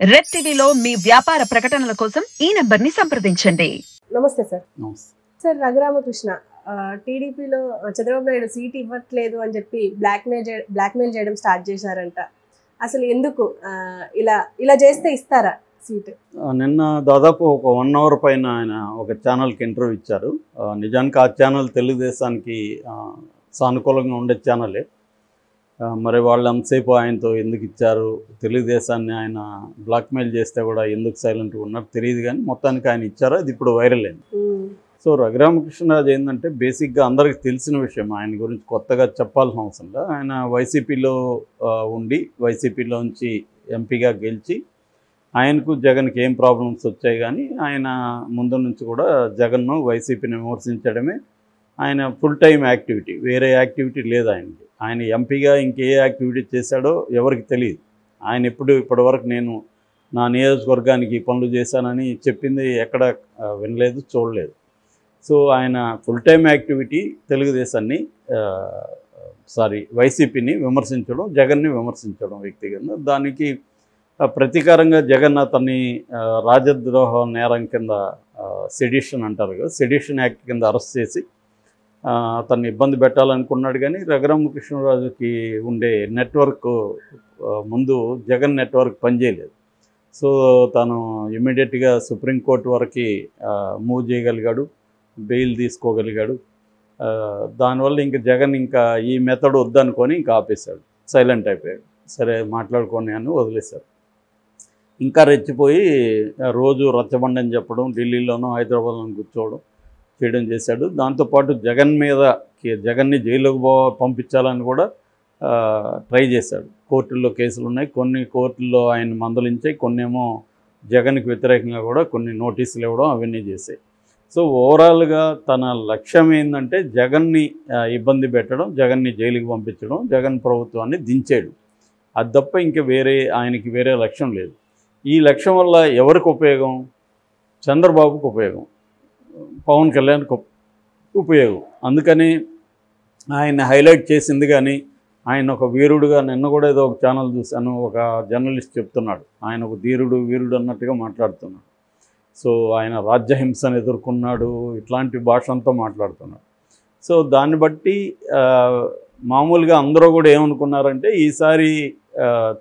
Red టీవీలో మీ వ్యాపార ప్రకటనల కోసం ఈ నంబర్ని సంప్రదించండి. నమస్తే సార్. నమస్తే సార్, రఘురామకృష్ణ టీడీపీలో చంద్రబాబు నాయుడు సీట్ ఇవ్వట్లేదు అని చెప్పి బ్లాక్మెయిల్ చేయడం స్టార్ట్ చేశారంట. అసలు ఎందుకు ఇలా చేస్తే ఇస్తారా సీట్? నిన్న దాదాపు ఒక 1 అవర్ పైన ఆయన ఒక ఛానల్కి ఇంటర్వ్యూ ఇచ్చారు. నిజానికి ఆ ఛానల్ తెలుగుదేశానికి సానుకూలంగా ఉండే ఛానలే. మరి వాళ్ళు అంతసేపు ఆయనతో ఎందుకు ఇచ్చారు, తెలుగుదేశాన్ని ఆయన బ్లాక్మెయిల్ చేస్తే కూడా ఎందుకు సైలెంట్గా ఉన్నారు తెలియదు, కానీ మొత్తానికి ఆయన ఇచ్చారు. అది ఇప్పుడు వైరల్ అయింది. సో రఘురామకృష్ణరాజు ఏంటంటే బేసిక్గా అందరికీ తెలిసిన విషయం, ఆయన గురించి కొత్తగా చెప్పాల్సిన అవసరం లేదు. ఆయన వైసీపీలో ఉండి వైసీపీలోంచి ఎంపీగా గెలిచి ఆయనకు జగన్కి ఏం ప్రాబ్లమ్స్ వచ్చాయి, కానీ ఆయన ముందు నుంచి కూడా జగన్ను వైసీపీని విమర్శించడమే ఆయన ఫుల్ టైం యాక్టివిటీ. వేరే యాక్టివిటీ లేదు ఆయనకి. ఆయన ఎంపీగా ఇంకే యాక్టివిటీ చేశాడో ఎవరికి తెలియదు. ఆయన ఇప్పటివరకు నేను నా నియోజకవర్గానికి పనులు చేశానని చెప్పింది ఎక్కడ వినలేదు, చూడలేదు. సో ఆయన ఫుల్ టైం యాక్టివిటీ తెలుగుదేశాన్ని వైసీపీని విమర్శించడం, జగన్ని విమర్శించడం వ్యక్తిగతంగా. దానికి ప్రతీకారంగా జగన్ అతన్ని రాజద్రోహ నేరం కింద సెడిషన్ అంటారు కదా, సెడిషన్ యాక్ట్ కింద అరెస్ట్ చేసి అతన్ని ఇబ్బంది పెట్టాలనుకున్నాడు. కానీ రఘురామకృష్ణరాజుకి ఉండే నెట్వర్క్ ముందు జగన్ నెట్వర్క్ పనిచేయలేదు. సో తను ఇమ్మీడియట్గా సుప్రీంకోర్టు వరకు మూవ్ చేయగలిగాడు, బెయిల్ తీసుకోగలిగాడు. దానివల్ల ఇంకా జగన్ ఇంకా ఈ మెథడ్ వద్దనుకొని ఇంకా ఆపేశాడు, సైలెంట్ అయిపోయాడు. సరే మాట్లాడుకొని అని వదిలేశారు. ఇంకా రెచ్చిపోయి రోజు రచ్చబండని చెప్పడం, ఢిల్లీలోనూ హైదరాబాద్లోనూ కూర్చోవడం చేయడం చేశాడు. దాంతోపాటు జగన్ని జైలుకు పంపించాలని కూడా ట్రై చేశాడు. కోర్టుల్లో కేసులు ఉన్నాయి, కొన్ని కోర్టుల్లో ఆయన మందలించాయి, కొన్ని ఏమో జగన్కి వ్యతిరేకంగా కూడా కొన్ని నోటీసులు ఇవ్వడం అవన్నీ చేశాయి. సో ఓవరాల్గా తన లక్ష్యం ఏంటంటే జగన్ని ఇబ్బంది పెట్టడం, జగన్ని జైలుకి పంపించడం, జగన్ ప్రభుత్వాన్ని దించేయడం. అది తప్ప ఇంకా ఆయనకి వేరే లక్ష్యం లేదు. ఈ లక్ష్యం వల్ల ఎవరికి ఉపయోగం? చంద్రబాబుకు ఉపయోగం, పవన్ కళ్యాణ్కి ఉపయోగం. అందుకని ఆయన హైలైట్ చేసింది. కానీ ఆయన ఒక వీరుడుగా, నిన్న కూడా ఏదో ఒక ఛానల్ చూశాను, ఒక జర్నలిస్ట్ చెప్తున్నాడు ఆయన ఒక వీరుడు అన్నట్టుగా మాట్లాడుతున్నాడు. సో ఆయన రాజ్యహింసను ఎదుర్కొన్నాడు, ఇట్లాంటి భాష అంతా మాట్లాడుతున్నాడు. సో దాన్ని బట్టి మామూలుగా అందరూ కూడా ఏమనుకున్నారంటే ఈసారి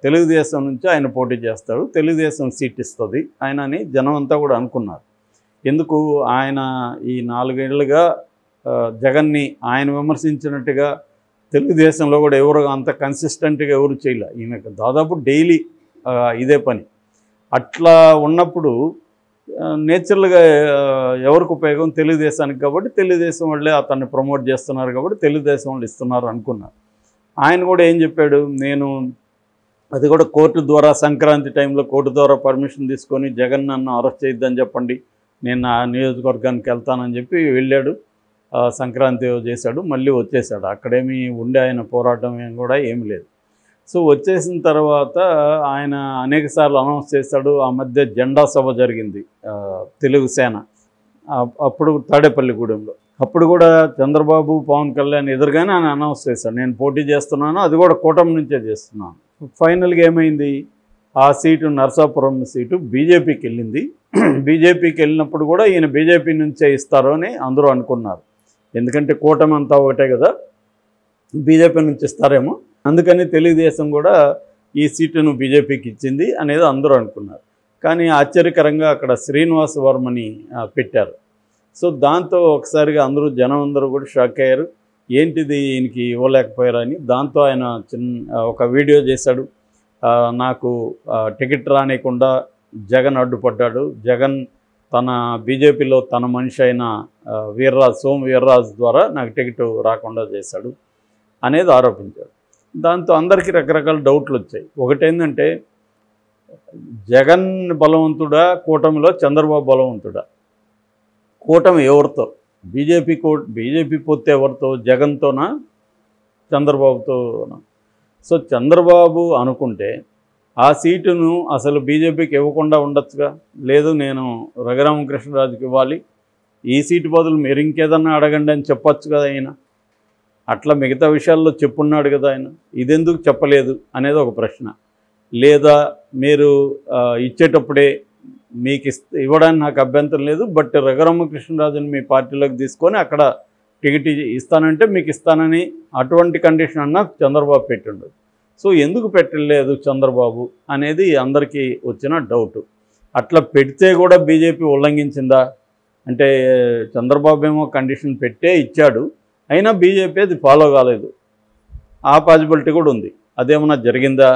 తెలుగుదేశం నుంచి ఆయన పోటీ చేస్తాడు, తెలుగుదేశం సీట్ ఇస్తుంది ఆయన అని జనం అంతా కూడా అనుకున్నారు. ఎందుకు ఆయన ఈ 4 ఏళ్లుగా జగన్ని ఆయన విమర్శించినట్టుగా తెలుగుదేశంలో కూడా ఎవరు అంత కన్సిస్టెంట్గా ఎవరు చేయలే. ఈయనకు దాదాపు డైలీ ఇదే పని. అట్లా ఉన్నప్పుడు నేచురల్గా ఎవరికి ఉపయోగం? తెలుగుదేశానికి. కాబట్టి తెలుగుదేశం వాళ్ళే అతన్ని ప్రమోట్ చేస్తున్నారు, కాబట్టి తెలుగుదేశం వాళ్ళు ఇస్తున్నారు అనుకున్నారు. ఆయన కూడా ఏం చెప్పాడు, నేను అది కూడా కోర్టు ద్వారా సంక్రాంతి టైంలో కోర్టు ద్వారా పర్మిషన్ తీసుకొని జగన్ నన్ను అరెస్ట్ చేయొద్దని చెప్పండి, నేను నా నియోజకవర్గానికి వెళ్తానని చెప్పి వెళ్ళాడు. సంక్రాంతి చేశాడు, మళ్ళీ వచ్చేసాడు. అక్కడేమి ఉండే ఆయన పోరాటం కూడా ఏమి లేదు. సో వచ్చేసిన తర్వాత ఆయన అనేకసార్లు అనౌన్స్ చేశాడు. ఆ మధ్య జెండా సభ జరిగింది తెలుగు సేన, అప్పుడు తాడేపల్లిగూడెంలో. అప్పుడు కూడా చంద్రబాబు, పవన్ కళ్యాణ్ ఎదురుగానే ఆయన అనౌన్స్ చేశాడు, నేను పోటీ చేస్తున్నాను, అది కూడా కూటమి నుంచే చేస్తున్నాను. ఫైనల్గా ఏమైంది? ఆ సీటు, నరసాపురం సీటు బీజేపీకి వెళ్ళింది. బీజేపీకి వెళ్ళినప్పుడు కూడా ఈయన బీజేపీ నుంచే ఇస్తారు అని అందరూ అనుకున్నారు. ఎందుకంటే కూటమి అంతా ఒకటే కదా, బీజేపీ నుంచి ఇస్తారేమో, అందుకని తెలుగుదేశం కూడా ఈ సీటును బీజేపీకి ఇచ్చింది అనేది అందరూ అనుకున్నారు. కానీ ఆశ్చర్యకరంగా అక్కడ శ్రీనివాస్ వర్మని పెట్టారు. సో దాంతో ఒకసారిగా జనం అందరూ కూడా షాక్ అయ్యారు, ఏంటిది ఈయనకి ఇవ్వలేకపోయారని. దాంతో ఆయన ఒక వీడియో చేశాడు, నాకు టికెట్ రానియకుండా జగన్ అడ్డుపడ్డాడు, జగన్ తన బీజేపీలో తన మనిషి అయిన సోము వీర్రాజు ద్వారా నాకు టికెట్ రాకుండా చేశాడు అనేది ఆరోపించాడు. దాంతో అందరికీ రకరకాల డౌట్లు వచ్చాయి. ఒకటేంటంటే జగన్ బలవంతుడా, కూటమిలో చంద్రబాబు బలవంతుడా? కూటమి ఎవరితో? బీజేపీ పొత్తు ఎవరితో? జగన్తోనా, చంద్రబాబుతోనా? సో చంద్రబాబు అనుకుంటే ఆ సీటును అసలు బీజేపీకి ఇవ్వకుండా ఉండొచ్చుగా. లేదు, నేను రఘురామకృష్ణరాజుకి ఇవ్వాలి, ఈ సీటు బదులు మీరు ఇంకేదన్నా అడగండి అని చెప్పొచ్చు కదా ఆయన. అట్లా మిగతా విషయాల్లో చెప్పున్నాడు కదా ఆయన, ఇదెందుకు చెప్పలేదు అనేది ఒక ప్రశ్న. లేదా మీరు ఇచ్చేటప్పుడే మీకు ఇవ్వడానికి నాకు అభ్యంతరం లేదు, బట్ రఘురామకృష్ణరాజుని మీ పార్టీలోకి తీసుకొని అక్కడ టికెట్ ఇస్తానంటే మీకు ఇస్తానని అటువంటి కండిషన్ అన్నా చంద్రబాబు పెట్టిండు. సో ఎందుకు పెట్టలేదు చంద్రబాబు అనేది అందరికీ వచ్చిన డౌటు. అట్లా పెడితే కూడా బీజేపీ ఉల్లంఘించిందా అంటే చంద్రబాబు ఏమో కండిషన్ పెట్టే ఇచ్చాడు, అయినా బీజేపీ అది ఫాలో కాలేదు. ఆ పాసిబిలిటీ కూడా ఉంది. అదేమన్నా జరిగిందా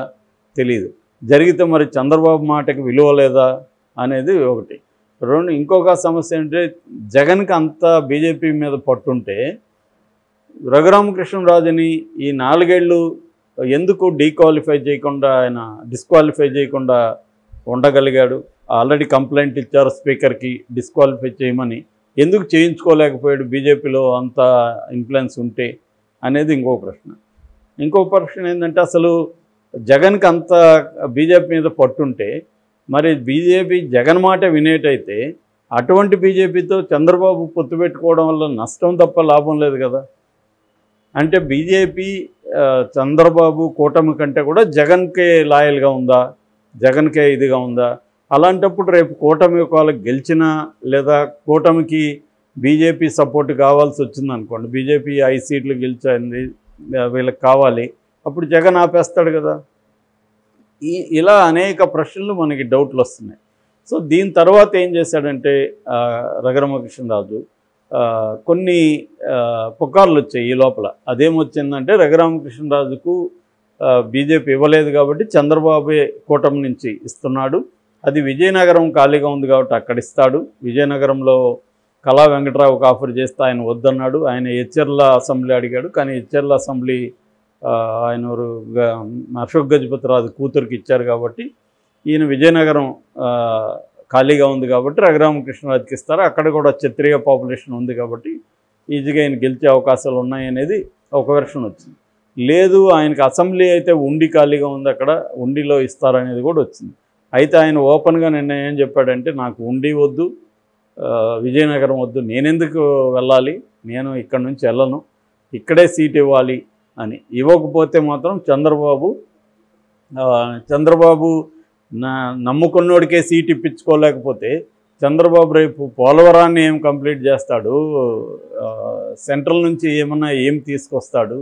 తెలియదు. జరిగితే మరి చంద్రబాబు మాటకి విలువ లేదా అనేది ఒకటి. ఇంకొక సమస్య ఏంటంటే జగన్కి అంత బీజేపీ మీద పట్టుంటే రఘురామకృష్ణరాజుని ఈ 4 ఏళ్ళు ఎందుకు డిస్క్వాలిఫై చేయకుండా ఉండగలిగాడు? ఆల్రెడీ కంప్లైంట్ ఇచ్చారు స్పీకర్కి డిస్క్వాలిఫై చేయమని, ఎందుకు చేయించుకోలేకపోయాడు బీజేపీలో అంత ఇన్ఫ్లుయెన్స్ ఉంటే అనేది ఇంకో ప్రశ్న ఏంటంటే అసలు జగన్కి అంత బీజేపీ మీద పట్టుంటే మరి బీజేపీ జగన్ మాట వినేటైతే అటువంటి బీజేపీతో చంద్రబాబు పొత్తు పెట్టుకోవడం వల్ల నష్టం తప్ప లాభం లేదు కదా. అంటే బీజేపీ చంద్రబాబు కూటమి కంటే కూడా జగన్కే లాయల్గా ఉందా, జగన్కే ఇదిగా ఉందా? అలాంటప్పుడు రేపు కూటమి ఒకవేళ గెలిచినా లేదా కూటమికి బీజేపీ సపోర్ట్ కావాల్సి వచ్చింది అనుకోండి, బీజేపీ 5 సీట్లు గెలిచింది వీళ్ళకి కావాలి, అప్పుడు జగన్ ఆపేస్తాడు కదా. ఇలా అనేక ప్రశ్నలు మనకి డౌట్లు వస్తున్నాయి. సో దీని తర్వాత ఏం చేశాడంటే రఘురామకృష్ణరాజు కొన్ని పుకార్లు వచ్చాయి ఈ లోపల. అదేమొచ్చిందంటే రఘురామకృష్ణరాజుకు బీజేపీ ఇవ్వలేదు కాబట్టి చంద్రబాబే కూటమి నుంచి ఇస్తున్నాడు, అది విజయనగరం ఖాళీగా ఉంది కాబట్టి అక్కడ ఇస్తాడు. విజయనగరంలో కళా వెంకట్రావుకు ఆఫర్ చేస్తే ఆయన వద్దన్నాడు. ఆయన ఎచ్చెర్ల అసెంబ్లీ అడిగాడు, కానీ ఎచ్చెర్ల అసెంబ్లీ ఆయన అశోక్ గజపతిరాజు కూతురికి ఇచ్చారు కాబట్టి ఈయన విజయనగరం ఖాళీగా ఉంది కాబట్టి రఘురామకృష్ణరాజుకి ఇస్తారు. అక్కడ కూడా క్షత్రియ పాపులేషన్ ఉంది కాబట్టి ఈజీగా ఆయన గెలిచే అవకాశాలు ఉన్నాయనేది ఒక వెర్షన్ వచ్చింది. లేదు ఆయనకి అసెంబ్లీ అయితే ఉండి ఖాళీగా ఉంది, అక్కడ ఉండిలో ఇస్తారనేది కూడా వచ్చింది. అయితే ఆయన ఓపెన్గా నిన్న ఏం చెప్పాడంటే నాకు ఉండి వద్దు, విజయనగరం వద్దు, నేనెందుకు వెళ్ళాలి, నేను ఇక్కడ నుంచి వెళ్ళను, ఇక్కడే సీట్ ఇవ్వాలి అని. ఇవ్వకపోతే మాత్రం చంద్రబాబు నమ్ముకున్నోడికే సీట్ ఇప్పించుకోలేకపోతే చంద్రబాబు రేపు పోలవరాన్ని ఏం కంప్లీట్ చేస్తాడు, సెంట్రల్ నుంచి ఏం తీసుకొస్తాడు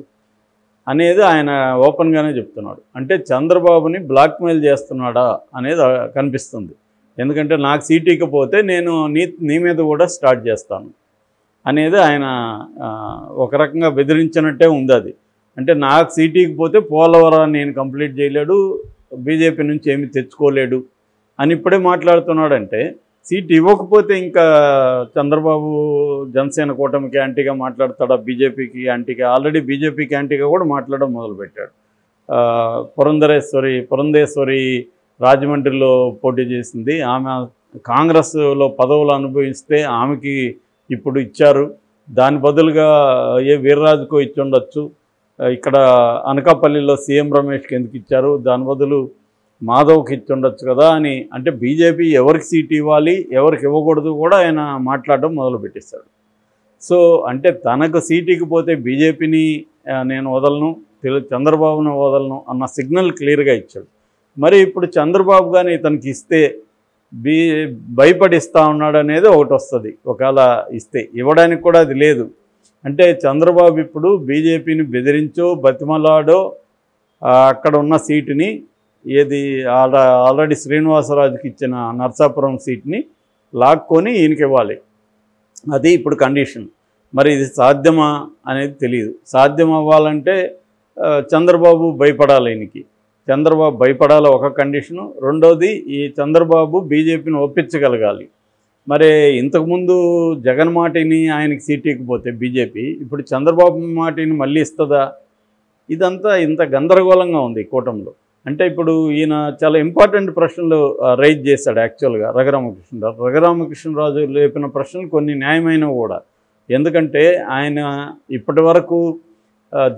అనేది ఆయన ఓపెన్గానే చెప్తున్నాడు. అంటే చంద్రబాబుని బ్లాక్మెయిల్ చేస్తున్నాడా అనేది కనిపిస్తుంది. ఎందుకంటే నాకు సీట్ ఇకపోతే నేను నీ మీద కూడా స్టార్ట్ చేస్తాను అనేది ఆయన ఒక రకంగా బెదిరించినట్టే ఉంది అది. అంటే నాకు సీట్ ఇకపోతే పోలవరాన్ని నేను కంప్లీట్ చేయలేడు, బీజేపీ నుంచి ఏమి తెచ్చుకోలేడు అని ఇప్పుడే మాట్లాడుతున్నాడంటే సీట్ ఇవ్వకపోతే ఇంకా చంద్రబాబు జనసేన కూటమికి యాంటీగా మాట్లాడతాడా, బీజేపీకి యాంటీగా? ఆల్రెడీ బీజేపీకి యాంటీగా కూడా మాట్లాడడం మొదలుపెట్టాడు. పురంధేశ్వరి రాజమండ్రిలో పోటీ చేసింది, ఆమె కాంగ్రెస్లో పదవులు అనుభవిస్తే ఆమెకి ఇప్పుడు ఇచ్చారు, దాని బదులుగా వీర్రాజుకో ఇచ్చి ఉండొచ్చు, ఇక్కడ అనకాపల్లిలో సీఎం రమేష్కి ఎందుకు ఇచ్చారు, దాని బదులు మాధవ్కి ఇచ్చి ఉండొచ్చు కదా అని. అంటే బీజేపీ ఎవరికి సీట్ ఇవ్వాలి ఎవరికి ఇవ్వకూడదు కూడా ఆయన మాట్లాడడం మొదలుపెట్టేశాడు. సో అంటే తనకు సీట్ ఇకపోతే బీజేపీని నేను వదలను, చంద్రబాబును వదలను అన్న సిగ్నల్ క్లియర్గా ఇచ్చాడు. మరి ఇప్పుడు చంద్రబాబు కానీ ఇతనికి ఇస్తే భయపడిస్తా ఉన్నాడు అనేది ఒకటి వస్తుంది. ఒకవేళ ఇస్తే ఇవ్వడానికి కూడా అది లేదు. అంటే చంద్రబాబు ఇప్పుడు బీజేపీని బెదిరించో బతిమలాడో అక్కడ ఉన్న సీటుని ఆల్రెడీ శ్రీనివాసరాజుకి ఇచ్చిన నర్సాపురం సీట్ని లాక్కొని ఈయనకి ఇవ్వాలి, అది ఇప్పుడు కండిషన్. మరి ఇది సాధ్యమా అనేది తెలియదు. సాధ్యం అవ్వాలంటే చంద్రబాబు భయపడాలి, ఈయనకి చంద్రబాబు భయపడాలి ఒక కండిషను. రెండోది ఈ చంద్రబాబు బీజేపీని ఒప్పించగలగాలి. మరి ఇంతకుముందు జగన్ మాటిని ఆయనకి సీట్ ఇకపోతే బీజేపీ ఇప్పుడు చంద్రబాబు మాటిని మళ్ళీ ఇస్తుందా? ఇదంతా ఇంత గందరగోళంగా ఉంది కూటమిలో. అంటే ఇప్పుడు ఈయన చాలా ఇంపార్టెంట్ ప్రశ్నలు రైజ్ చేశాడు యాక్చువల్గా రఘురామకృష్ణరాజు లేపిన ప్రశ్నలు కొన్ని న్యాయమైనవి కూడా. ఎందుకంటే ఆయన ఇప్పటి వరకు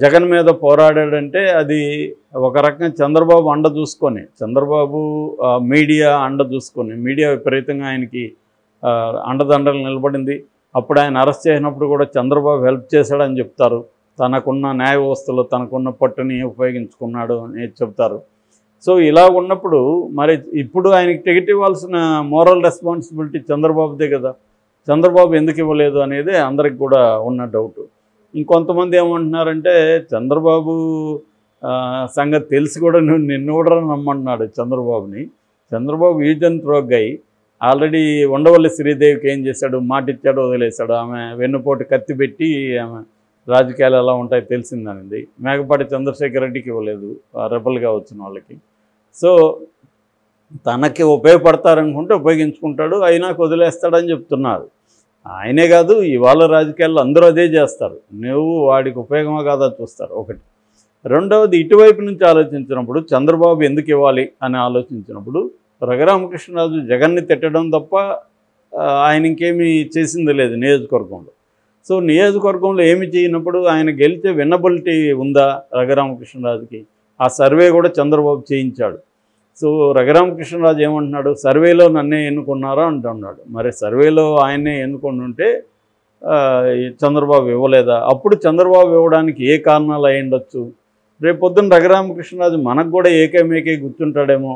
జగన్ మీద పోరాడాడంటే అది ఒక రకంగా చంద్రబాబు అండ చూసుకొని, చంద్రబాబు మీడియా అండ చూసుకొని, మీడియా విపరీతంగా ఆయనకి అండదండలు నిలబడింది. అప్పుడు ఆయన అరెస్ట్ చేసినప్పుడు కూడా చంద్రబాబు హెల్ప్ చేశాడని చెప్తారు, తనకున్న న్యాయ వ్యవస్థలో తనకున్న పట్టుని ఉపయోగించుకున్నాడు అని చెప్తారు. సో ఇలా ఉన్నప్పుడు మరి ఇప్పుడు ఆయనకి టికెట్ ఇవ్వాల్సిన మోరల్ రెస్పాన్సిబిలిటీ చంద్రబాబుదే కదా. చంద్రబాబు ఎందుకు ఇవ్వలేదు అనేది అందరికి కూడా ఉన్న డౌట్. ఇంకొంతమంది ఏమంటున్నారంటే చంద్రబాబు సంగతి తెలిసి కూడా నిన్ను కూడా నమ్మంటున్నాడు చంద్రబాబుని. Chandrababu use and throw guy. Already Undavalli శ్రీదేవికి ఏం చేశాడు, మాట ఇచ్చాడు, వదిలేశాడు. ఆమె వెన్నుపోటు కత్తి పెట్టి ఆమె రాజకీయాలు ఎలా ఉంటాయో తెలిసిందనింది. మేకపాటి చంద్రశేఖర్ రెడ్డికి ఇవ్వలేదు, రెబల్గా వచ్చిన వాళ్ళకి. సో తనకి ఉపయోగపడతారనుకుంటే ఉపయోగించుకుంటాడు, అయినాక వదిలేస్తాడని చెప్తున్నారు. ఆయనే కాదు, ఇవాళ రాజకీయాల్లో అందరూ అదే చేస్తారు. నువ్వు వాడికి ఉపయోగమా కాదా చూస్తారు ఒకటి. రెండవది, ఇటువైపు నుంచి ఆలోచించినప్పుడు చంద్రబాబు ఎందుకు ఇవ్వాలి అని ఆలోచించినప్పుడు రఘురామకృష్ణరాజు జగన్ని తిట్టడం తప్ప ఆయన ఇంకేమీ చేసింది లేదు నియోజకవర్గంలో. సో నియోజకవర్గంలో ఏమి చేయనప్పుడు ఆయన గెలిచే విన్నబిలిటీ ఉందా రఘురామకృష్ణరాజుకి? ఆ సర్వే కూడా చంద్రబాబు చేయించాడు. సో రఘురామకృష్ణరాజు ఏమంటున్నాడు, సర్వేలో నన్నే ఎన్నుకున్నారా అంటున్నాడు. మరి సర్వేలో ఆయన్నే ఎన్నుకొని ఉంటే చంద్రబాబు ఇవ్వలేదా? అప్పుడు చంద్రబాబు ఇవ్వడానికి ఏ కారణాలు అయి ఉండొచ్చు? రేపు పొద్దున్న రఘురామకృష్ణరాజు మనకు కూడా ఏకేమేకే గుర్తుంటాడేమో.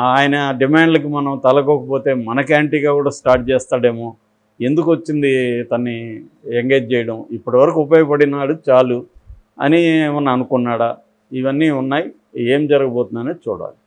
ఆయన డిమాండ్లకి మనం తలకోకపోతే మనకి యాంటీగా కూడా స్టార్ట్ చేస్తాడేమో. ఎందుకు వచ్చింది తన్ని ఎంగేజ్ చేయడం, ఇప్పటివరకు ఉపయోగపడినాడు చాలు అని ఏమన్నా అనుకున్నాడా? ఇవన్నీ ఉన్నాయి. ఏం జరగబోతుందనేది చూడాలి.